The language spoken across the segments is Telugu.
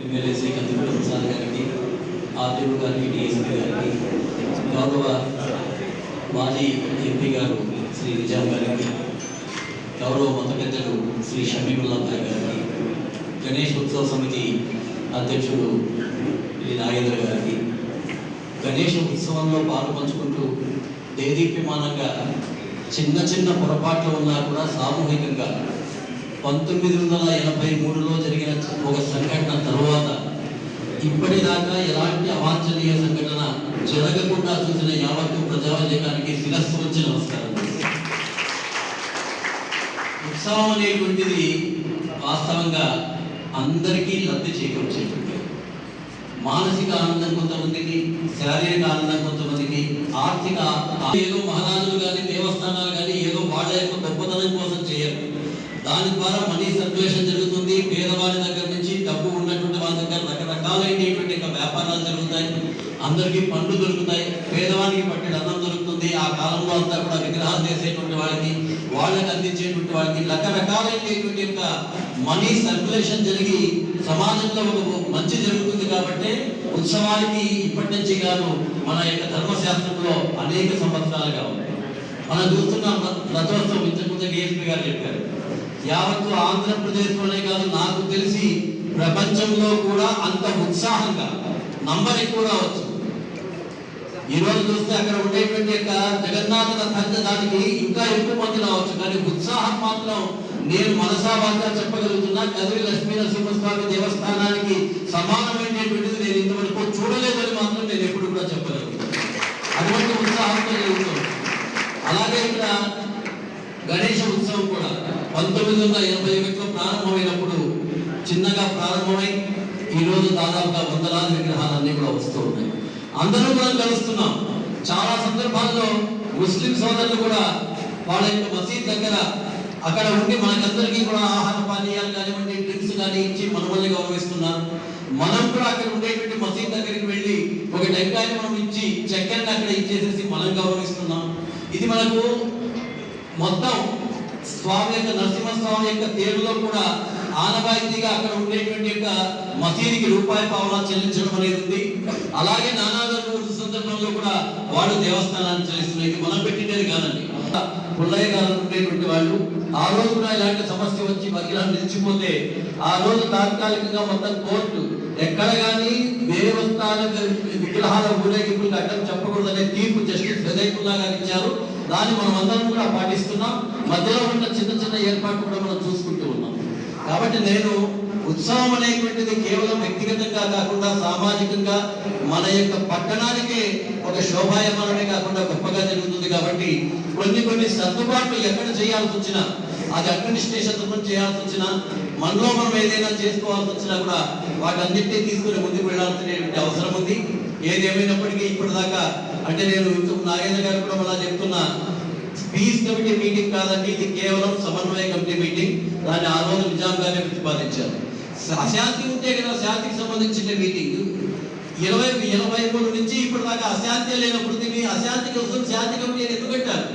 ఎమ్మెల్యే శ్రీ కందిపూడి ప్రసాద్ గారికి, ఆర్టీఓ గారికి, డిఎస్పీ గారికి, గౌరవ మాజీ ఎంపీ గారు శ్రీ నిజాం గారికి, గౌరవ మత పెద్దలు శ్రీ షమీముల్లా భాయ్ గారికి, గణేష్ ఉత్సవ సమితి అధ్యక్షుడు శ్రీ నాగేంద్ర గారికి, గణేష్ ఉత్సవంలో పాల్పంచుకుంటూ దేదీప్యమానంగా చిన్న చిన్న పొరపాట్లు ఉన్నా కూడా సామూహికంగా 1983లో జరిగిన ఒక సంఘటన తరువాత ఇప్పటిదాకా ఎలాంటి అవాంఛనీయ సంఘటన జరగకుండా చూసిన యావత్తు ప్రజానీకానికి శిరస్సు వచ్చి నమస్కారం. ఉత్సవం అనేటువంటిది వాస్తవంగా అందరికీ లబ్ధి చేకూర్చేటువంటి మానసిక ఆనందం కొంతమందికి, శారీరక ఆనందం కొంతమందికి, ఆర్థిక ఏదో మహారాజులు కానీ దేవస్థానాలు కానీ ఏదో వాళ్ళ యొక్క గొప్పతనం కోసం చేయరు. దాని ద్వారా మనీ సర్క్యులేషన్ జరుగుతుంది. పేదవాడి దగ్గర నుంచి డబ్బు ఉన్నటువంటి వాళ్ళ దగ్గర రకరకాలైనటువంటి వ్యాపారాలు జరుగుతాయి. అందరికీ పండ్లు దొరుకుతాయి, పేదవానికి పట్టిన అన్నం దొరుకుతుంది. ఆ కాలంలో అంతా కూడా విగ్రహాలు చేసేటువంటి వాళ్ళకి అందించేటువంటి వాళ్ళకి రకరకాలైనటువంటి యొక్క మనీ సర్క్యులేషన్ జరిగి సమాజంలో ఒక మంచి జరుగుతుంది. కాబట్టి ఉత్సవానికి ఇప్పటి నుంచి గాను మన యొక్క ధర్మశాస్త్రంలో అనేక సంవత్సరాలుగా ఉంది. మనం చూస్తున్నాం రథోత్సవం. ఇంతకుముందు డిఎస్పీ గారు చెప్పారు, యావత్తు ఆంధ్రప్రదేశ్లోనే కాదు, నాకు తెలిసి ప్రపంచంలో కూడా అంత ఉత్సాహంగా నంబర్ ఎక్కువ రావచ్చు. ఈ రోజు చూస్తే అక్కడ ఉండేటువంటి యొక్క జగన్నాథ దానికి ఇంకా ఎక్కువ మంది రావచ్చు. కానీ ఉత్సాహం మాత్రం నేను మనసావాచ చెప్పగలుగుతున్నా, కదిరి లక్ష్మీ నరసింహస్వామి దేవస్థానానికి సమానమైనటువంటిది నేను ఇంతవరకు చూడలేదని మాత్రం నేను ఎప్పుడు కూడా చెప్పగలుగుతాను. అటువంటి ఉత్సాహంతో జరుగుతుంది. అలాగే ఇక్కడ గణేష ఉత్సవం కూడా 1981లో ప్రారంభమైనప్పుడు చిన్నగా ప్రారంభమై ఈరోజు దాదాపుగా వందలాది విగ్రహాలన్నీ కూడా వస్తూ ఉన్నాయి. అందరూ మనం కలుస్తున్నాం. చాలా సందర్భాల్లో ముస్లిం సోదరులు కూడా వాళ్ళ యొక్క మసీద్ దగ్గర అక్కడ ఉండి మనకందరికీ కూడా ఆహార పానీయాలు కానివ్వండి, డ్రింక్స్ కానీ ఇచ్చి మనల్ని గౌరవిస్తున్నారు. మనం కూడా అక్కడ ఉండేటువంటి మసీద్ దగ్గరికి వెళ్ళి ఒక టెంకాయని మనం ఇచ్చి చక్కెరని అక్కడ ఇచ్చేసేసి మనం గౌరవిస్తున్నాం. ఇది మనకు మొత్తం స్వామి యొక్క నరసింహస్వామి యొక్క తేరులో కూడా ఆనవాయితీగా అక్కడ ఉండేటువంటి యొక్క మసీదుకి రూపాయి పావలా చెల్లించడం అనేది ఉంది. అలాగే నానాదరు సందర్భంలో కూడా వాళ్ళు దేవస్థానాన్ని చెల్లిస్తున్నారు. ఇది మనం పెట్టినది కాదండి. పుల్లయ్య గారు ఉండేటువంటి వాళ్ళు ఆ రోజు కూడా ఇలాంటి సమస్య వచ్చి ఇలా నిలిచిపోతే ఆ రోజు తాత్కాలికంగా మొత్తం కోర్టు ఎక్కడ కానీ దేవస్థాన విగ్రహాల ఊరేగింపులకు అడ్డం చెప్పకూడదనే తీర్పు జస్టిస్ హృదయపుల్లా గారు ఇచ్చారు. దాన్ని మనం అందరం కూడా పాటిస్తున్నాం. మధ్యలో ఉన్న చిన్న చిన్న ఏర్పాట్లు కూడా మనం చూసుకుంటూ ఉన్నాం. కాబట్టి నేను ఉత్సవం అనేటువంటిది కేవలం వ్యక్తిగతంగా కాకుండా సామాజికంగా మన యొక్క పట్టణానికే ఒక శోభాయమానమే కాకుండా గొప్పగా జరుగుతుంది. కాబట్టి కొన్ని సర్దుబాట్లు ఎక్కడ చేయాల్సి వచ్చినా, అది అడ్మినిస్ట్రేషన్ తరఫున చేయాల్సి వచ్చినా, మనలో మనం ఏదైనా చేసుకోవాల్సి వచ్చినా కూడా వాటన్నిటినీ తీసుకుని ముందుకు వెళ్ళాల్సినటువంటి అవసరం ఉంది. ఏదేమైనప్పటికీ ఇప్పటిదాకా అంటే నేను నాగేంద్ర గారు కూడా అలా చెప్తున్నా, పీస్ కమిటీ మీటింగ్ కాదండి, ఇది కేవలం సమన్వయ కమిటీ మీటింగ్. దాన్ని ఆ రోజు నిజాం గారే ప్రతిపాదించారు. అశాంతి ఉంటే కదా శాంతికి సంబంధించిన మీటింగ్. 83 నుంచి ఇప్పటిదాకా అశాంతి లేనప్పుడు అశాంతి కోసం శాంతి కమిటీ ఎందుకు పెట్టారు?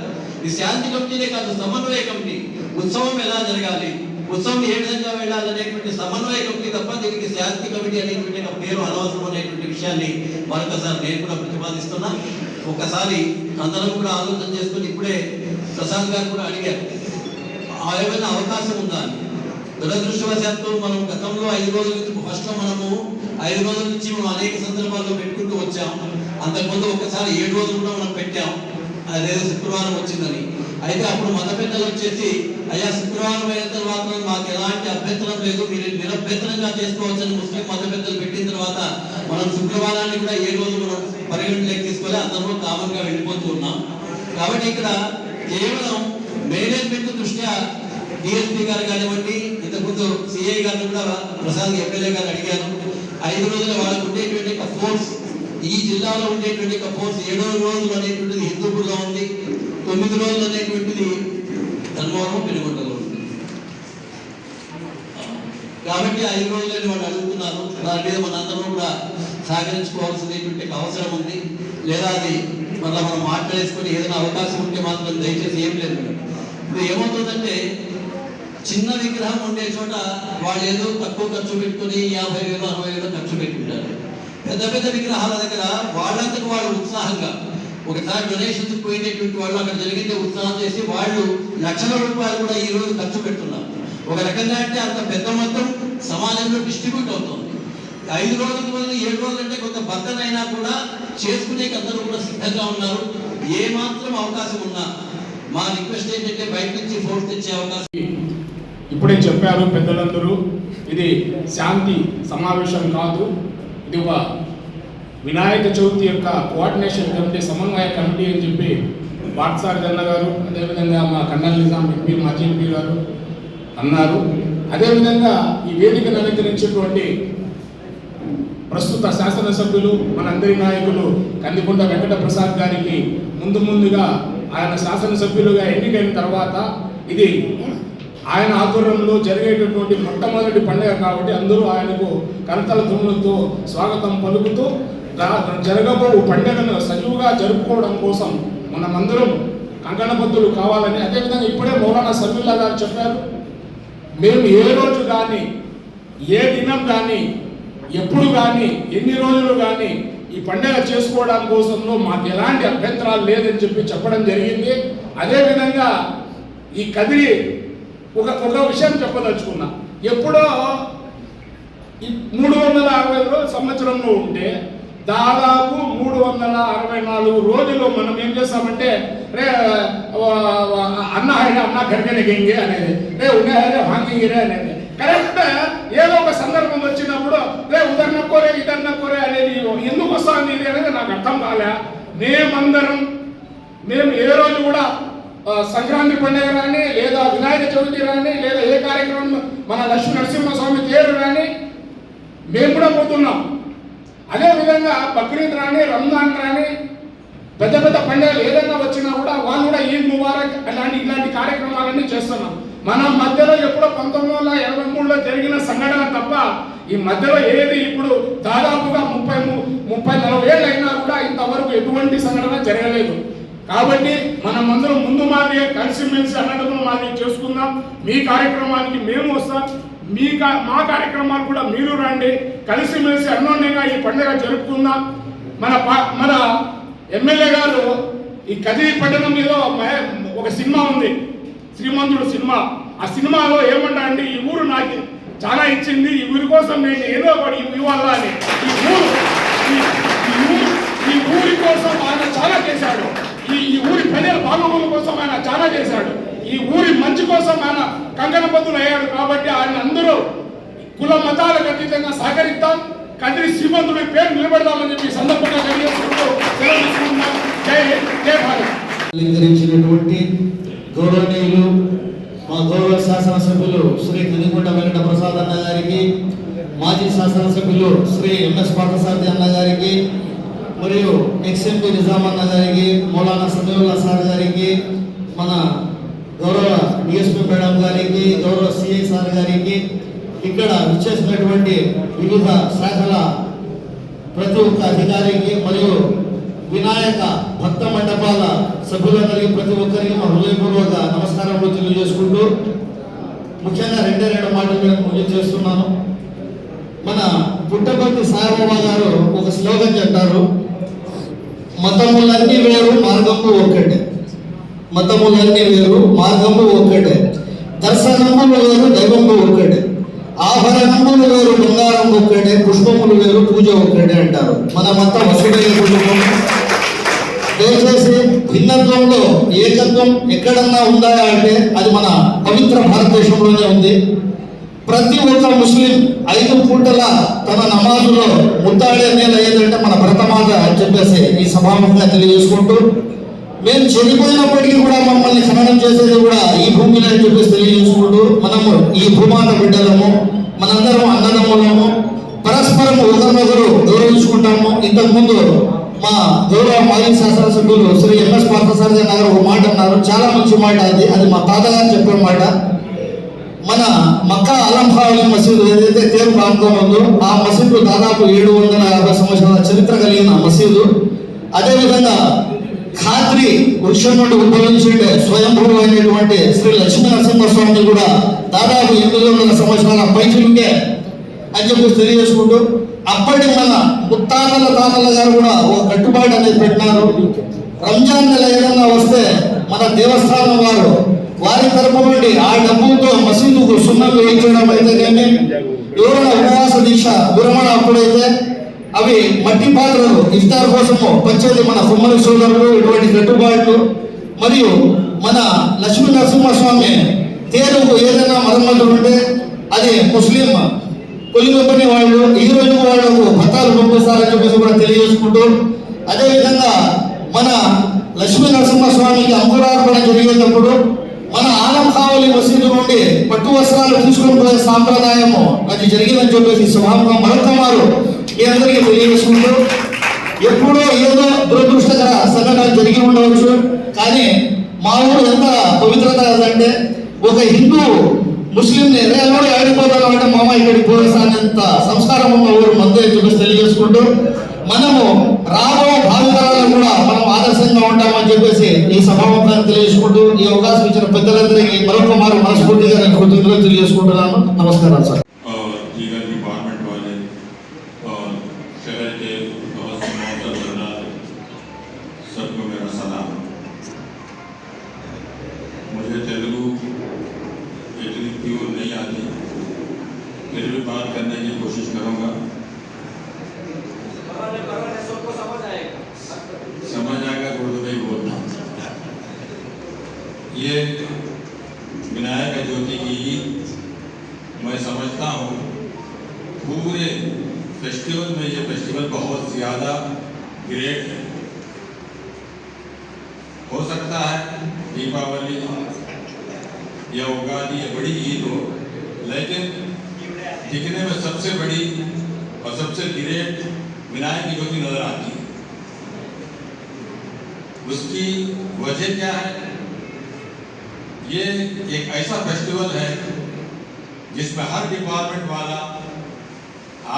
ఈ శాంతి కమిటీనే కాదు, సమన్వయ కమిటీ. ఉత్సవం ఎలా జరగాలి, ఉత్సవం ఏ విధంగా వెళ్ళాలి అనేటువంటి సమన్వయ కమిటీ తప్ప దీనికి శాంతి కమిటీ అనేటువంటి పేరు అనవసరం అనేటువంటి విషయాన్ని మరొకసారి నేను కూడా ప్రతిపాదిస్తున్నా. ఒకసారి అందరం కూడా ఆలోచన చేసుకుని, ఇప్పుడే ప్రసాద్ గారు కూడా అడిగారు ఏమైనా అవకాశం ఉందా అని. దురదృష్టవశాత్తు మనం గతంలో 5 రోజుల నుంచి ఫస్ట్లో మనము 5 రోజుల నుంచి మనం అనేక సందర్భాల్లో పెట్టుకుంటూ వచ్చాం. అంతకుముందు ఒకసారి 7 రోజులు కూడా మనం పెట్టాం, అదేదో శుక్రవారం వచ్చిందని. అయితే అప్పుడు మత పెద్దలు వచ్చేసి, అయ్యా శుక్రవారం అయిన తర్వాత మాకు ఎలాంటి అభ్యంతరం లేదు, మీరు నిరభ్యంతరంగా చేసుకోవచ్చని ముస్లిం మత పెద్దలు పెట్టిన తర్వాత మనం శుక్రవారాన్ని కూడా 7 రోజులు మనం పరిగణలోకి తీసుకొని అందరూ కామన్ గా వెళ్ళిపోతూ ఉన్నాం. కాబట్టి ఇక్కడ కేవలం మేనేజ్మెంట్ దృష్ట్యా డిఎస్పీ గారు కానివ్వండి, ఇంతకుముందు సిఐ గారిని కూడా ప్రసాద్ ఎమ్మెల్యే గారు అడిగారు. 5 రోజుల వాళ్ళకు ఉండేటువంటి ఫోర్స్, ఈ జిల్లాలో ఉండేటువంటి ఫోర్స్ 7వ రోజులు అనేటువంటిది హిందూపూర్లో ఉంది, 9 రోజులు అనేటువంటిది ధర్మవరం పెనుగొండలో ఉంది. కాబట్టి 5 రోజులని వాళ్ళు అడుగుతున్నారు. దాని మీద మనందరం కూడా సహకరించుకోవాల్సినటువంటి అవసరం ఉంది. లేదా అది మళ్ళీ మనం మాట్లాడేసుకొని ఏదైనా అవకాశం ఉంటే మాత్రం దయచేసి ఏం లేదు. ఇప్పుడు ఏమవుతుందంటే చిన్న విగ్రహం ఉండే చోట వాళ్ళు ఏదో తక్కువ ఖర్చు పెట్టుకుని 50,000 60,000 ఖర్చు పెట్టుకుంటారు. పెద్ద పెద్ద విగ్రహాల దగ్గర వాళ్ళంతకు వాళ్ళు ఉత్సాహంగా ఒకసారి డొనేషన్స్ పోయినటువంటి వాళ్ళు అక్కడ జరిగితే ఉత్సాహం చేసి వాళ్ళు లక్షల రూపాయలు కూడా ఈ రోజు ఖర్చు పెడుతున్నారు. ఒక రకంగా అంటే అంత పెద్ద మొత్తం సమాజంలో డిస్ట్రిబ్యూట్ అవుతుంది. 5 రోజుల బదులు 7 రోజులు అంటే కొంత బర్డన్ అయినా కూడా చేసుకునే అందరూ కూడా సిద్ధంగా ఉన్నారు. ఏ మాత్రం అవకాశం ఉన్నా మా రిక్వెస్ట్ ఏంటంటే బయట నుంచి ఫోర్స్ తెచ్చే అవకాశం. ఇప్పుడే చెప్పారు పెద్దలందరూ, ఇది శాంతి సమావేశం కాదు, ఇది ఒక వినాయక చవితి యొక్క కోఆర్డినేషన్ కమిటీ, సమన్వయ కమిటీ అని చెప్పి బాట్సారి అన్న గారు, అదేవిధంగా మా కన్నల్ నిజాం ఎంపీ మాజీ ఎంపీ గారు అన్నారు. అదేవిధంగా ఈ వేదికను అలంకరించేటువంటి ప్రస్తుత శాసనసభ్యులు మనందరి నాయకులు కందికొండ వెంకట ప్రసాద్ గారికి ముందుగా ఆయన శాసనసభ్యులుగా ఎన్నికైన తర్వాత ఇది ఆయన ఆధ్వర్యంలో జరిగేటటువంటి మొట్టమొదటి పండుగ కాబట్టి అందరూ ఆయనకు కరతల ధ్వనులతో స్వాగతం పలుకుతూ జరగబో పండుగను సజీవుగా జరుపుకోవడం కోసం మనమందరం కంకణబద్ధులు కావాలని, అదేవిధంగా ఇప్పుడే మౌలానా సమీల్లా గారు చెప్పారు, మేము ఏ రోజు కానీ ఏ దినం కానీ ఎప్పుడు కానీ ఎన్ని రోజులు కానీ ఈ పండుగ చేసుకోవడం కోసంలో మాకు ఎలాంటి అభ్యంతరాలు లేదని చెప్పడం జరిగింది. అదేవిధంగా ఈ కదిరి ఒక విషయం చెప్పదలుచుకున్నా, ఎప్పుడో ఈ 360 సంవత్సరంలో ఉంటే దాదాపు 364 రోజులు మనం ఏం చేస్తామంటే రే అన్న అన్న గడిగెనగెంగే అనేది, రే ఉన్నాయే వాంగింగిరే అనేది. కరెక్ట్ ఏదో ఒక సందర్భం వచ్చినప్పుడు రే ఉదర్నకోరే ఇదర్నకోరే అనేది ఎందుకు వస్తుంది ఇది అనేది నాకు అర్థం కాలే. మేము ఏ రోజు కూడా సంక్రాంతి పండుగ రాని, లేదా వినాయక చవితి రాని, లేదా ఏ కార్యక్రమం మన లక్ష్మీ నరసింహస్వామి తేరు రాని మేము కూడా పోతున్నాం. అదేవిధంగా బక్రీద్ రాని, రంజాన్ రాని, పెద్ద పెద్ద పండుగలు ఏదైనా వచ్చినా కూడా వాళ్ళు కూడా ఈద్ ముబారక్ ఇలాంటి కార్యక్రమాలన్నీ చేస్తున్నాం. మన మధ్యలో ఎప్పుడో 1983లో జరిగిన సంఘటన తప్ప ఈ మధ్యలో ఏది ఇప్పుడు దాదాపుగా 30-40 ఏళ్ళు అయినా కూడా ఇంతవరకు ఎటువంటి సంఘటన జరగలేదు. కాబట్టి మనమందరం ముందు మాదిరి కలిసిమెలిసి అన్నదమ్ముల మాదిరి చేసుకుందాం. మీ కార్యక్రమానికి మేము వస్తాం, మా కార్యక్రమాలు కూడా మీరు రండి, కలిసిమెలిసి అన్యోన్యంగా ఈ పండుగ జరుపుకుందాం. మన ఎమ్మెల్యే గారు ఈ కదిరి పట్టణం మీద ఒక సినిమా ఉంది, శ్రీమంతుడు సినిమా. ఆ సినిమాలో ఏమంటా అంటే ఈ ఊరు నాకు చాలా ఇచ్చింది, ఈ ఊరి కోసం నేను ఏదో ఒకటి ఇవ్వాలా అని. ఈ ఊరి కోసం ఆయన చాలా చేశాడు, ఈ ఊరి ప్రజల బాగోగుల కోసం ఆయన చాలా చేశాడు, ఈ ఊరి మంచి కోసం ఆయన కంకణబద్ధులు అయ్యాడు. కాబట్టి ఆయన అందరూ కుల మతాలకు అతీతంగా సహకరిద్దాం, కదిరి శ్రీమంతుడి పేరు నిలబెడదామని చెప్పి సందర్భంగా తెలియజేసుకుంటున్నాం. జై భారత్. అలంకరించినటువంటి గౌరవనీయులు మా గౌరవ శాసనసభ్యులు శ్రీ కందికొండ వెంకట ప్రసాద్ అన్న గారికి, మాజీ శాసనసభ్యులు శ్రీ ఎంఎస్ పార్థసారథి అన్న గారికి, మరియు ఎక్స్ఎంపీ నిజాం అన్న గారికి, మౌలానా సమీవుల్లా సార్ గారికి, మన గౌరవ డిఎస్పీ మేడం గారికి, గౌరవ సిఐ సార్ గారికి, ఇక్కడ విచ్చేసినటువంటి వివిధ శాఖల ప్రతి ఒక్క అధికారికి, మరియు వినాయక భక్త మండపాల సభ్యులందరికీ ప్రతి ఒక్కరికి మా హృదయపూర్వక నమస్కారములు తెలియజేసుకుంటూ ముఖ్యంగా 2 మాటలు నేను ముగించేస్తున్నాను. మన పుట్టపర్తి సాయిబాబా గారు ఒక స్లోగన్ చెప్పారు, మతములన్నీ వేరు మార్గము ఒక్కటే. మతములన్నీ వేరు మార్గము ఒక్కటే, దర్శనములు వేరు దైవము ఒక్కటే, ఆభరణములు వేరు బంగారం ఒక్కటే, పుష్పములు వేరు పూజ ఒక్కటే అంటారు. మన మతం వసుదైవ కుటుంబం. దయచేసి భిన్నత్వంలో ఏకత్వం ఎక్కడన్నా ఉందా అంటే అది మన పవిత్ర భారతదేశంలోనే ఉంది. ప్రతి ఒక్క ముస్లిం 5 పూటల తన నమాజులో ముద్దాడే నేల ఏదంటే మన భరతమాత అని చెప్పేసి ఈ సభాముఖంగా తెలియజేసుకుంటూ, మేము చనిపోయినప్పటికీ కూడా మమ్మల్ని ఖననం చేసేది కూడా ఈ భూమిలో అని చెప్పేసి తెలియజేసుకుంటూ, మనము ఈ భూమాత బిడ్డలము, మనందరం అన్నదమ్ములము, పరస్పరం ఒకరినొకరు గౌరవించుకుంటాము. ఇంతకుముందు మా గౌరవ మాజీ శాసనసభ్యులు శ్రీ ఎంఎస్ పార్థసారథి గారు ఒక మాట అన్నారు, చాలా మంచి మాట. అది మా తాతగారు చెప్పే మాట. మన మక్కా అలంఫావలి మసీదు ఏదైతే తేరు ప్రాంతం ఉందో ఆ మసీదు దాదాపు 750 సంవత్సరాల చరిత్ర కలిగిన మసీదు. అదేవిధంగా ఖాద్రి వృక్షం నుండి ఉద్భవించే స్వయంభూ అయినటువంటి శ్రీ లక్ష్మీ నరసింహస్వామిని కూడా దాదాపు 800 సంవత్సరాల పైచిలుండే అని చెప్పి తెలియజేసుకుంటూ అప్పటి మన ముత్తాతల తాతల గారు కూడా ఒక కట్టుబాటు అనేది పెట్టినారు. రంజాన్ నెల ఏదన్నా వస్తే మన దేవస్థానం వారి తరపు నుండి ఆ డబ్బులతో మసీదుకు సున్నం వేయించడం అయితేనేమి, ఎవరైనా ఉపవాస దీక్ష విరమణ అప్పుడైతే అవి మట్టి పాత్రలు ఇఫ్తార్ కోసము పంచేది మన కుమ్మరి సోదరులు. ఇటువంటి కట్టుబాట్లు మరియు మన లక్ష్మీ నరసింహస్వామి తేరుకు ఏదైనా మరమ్మతులు ఉంటే అది ముస్లిం కొలి కంపెనీ వాళ్ళు ఈ రోజు వాళ్ళకు భత్తాలు పంపిస్తారని చెప్పేసి కూడా తెలియజేసుకుంటూ, అదేవిధంగా మన లక్ష్మీ నరసింహస్వామికి అంకురార్పణ జరిగేటప్పుడు మన ఆలం కావలి మసీదు నుండి పట్టు వస్త్రాలు తీసుకొని పోయే సాంప్రదాయము అది జరిగిందని చెప్పేసి స్వభావంగా మరొక వారు మీ అందరికీ తెలియజేసుకుంటూ, ఎప్పుడో ఏదో దురదృష్టకర సంఘటన జరిగి ఉండవచ్చు, కానీ మా ఊరు ఎంత పవిత్రత అంటే ఒక హిందూ ముస్లింని రేలో ఆడిపోతాను అంటే మామ ఇక్కడికి పోయేసానంత సంస్కారం ఉన్న ఊరు మధ్య చెప్పేసి తెలియజేసుకుంటూ, మనము రాబో భావితరాలను కూడా మనం ఆదర్శంగా ఉంటామని చెప్పేసి ఈ సభాముఖంగా తెలియజేసుకుంటూ, ఈ అవకాశం ఇచ్చిన పెద్దలందరికీ మరొక మారు మనస్ఫూర్తిగా నేను కృతజ్ఞతలు తెలియజేసుకుంటున్నాను. నమస్కారం సార్. सबको मेरा सलाम। मुझे तेलुगु इतनी प्योर नहीं आती, फिर भी बात करने की कोशिश करूँगा। समझ आएगा उर्दू में ही बोलना। ये विनायक ज्योति की ईद मैं समझता हूँ पूरे फेस्टिवल में ये फेस्टिवल बहुत ज़्यादा ग्रेट है। हो सकता है दीपावली या उगादी या बड़ी ईद हो, लेकिन दिखने में सबसे बड़ी और सबसे ग्रेट विनायक की ज्योति नजर आती है। उसकी वजह क्या है? ये एक ऐसा फेस्टिवल है जिसमें हर डिपार्टमेंट वाला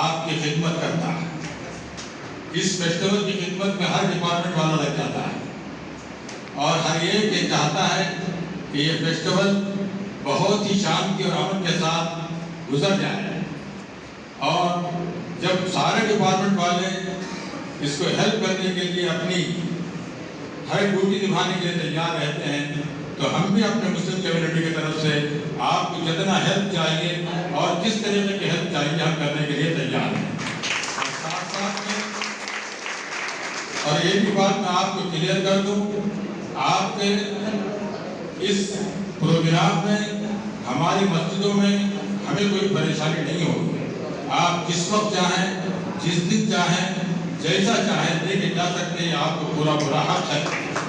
आपकी खिदमत करता है। इस फेस्टिवल की खिदमत में हर डिपार्टमेंट वाला लग जाता है और हर एक ये चाहता है कि ये फेस्टिवल बहुत ही शांति और अमन के साथ गुजर जाए। और जब सारे डिपार्टमेंट वाले इसको हेल्प करने के लिए अपनी हर ड्यूटी निभाने के लिए तैयार रहते हैं, तो हम भी अपने मुस्लिम कम्युनिटी की तरफ से आपको जितना हेल्प चाहिए और जिस तरीके की हेल्प चाहिए हम करने के लिए तैयार हैं। और साथ साथ में और एक भी बात मैं आपको क्लियर कर दूं, आपके इस प्रोग्राम में हमारी मस्जिदों में हमें कोई परेशानी नहीं होगी। आप जिस वक्त चाहें, जिस दिन चाहें, जैसा चाहें लेके जा सकते हैं, आपको पूरा पूरा हक है।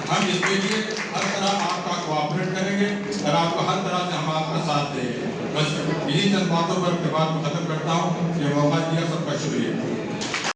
हम इसके लिए हर तरह आपका कोऑपरेट करेंगे और आपको हर तरह से हम आपका साथ देंगे। बस यही चंद बातों पर अपनी बात को खत्म करता हूँ। ये मौका दिया, सबका शुक्रिया।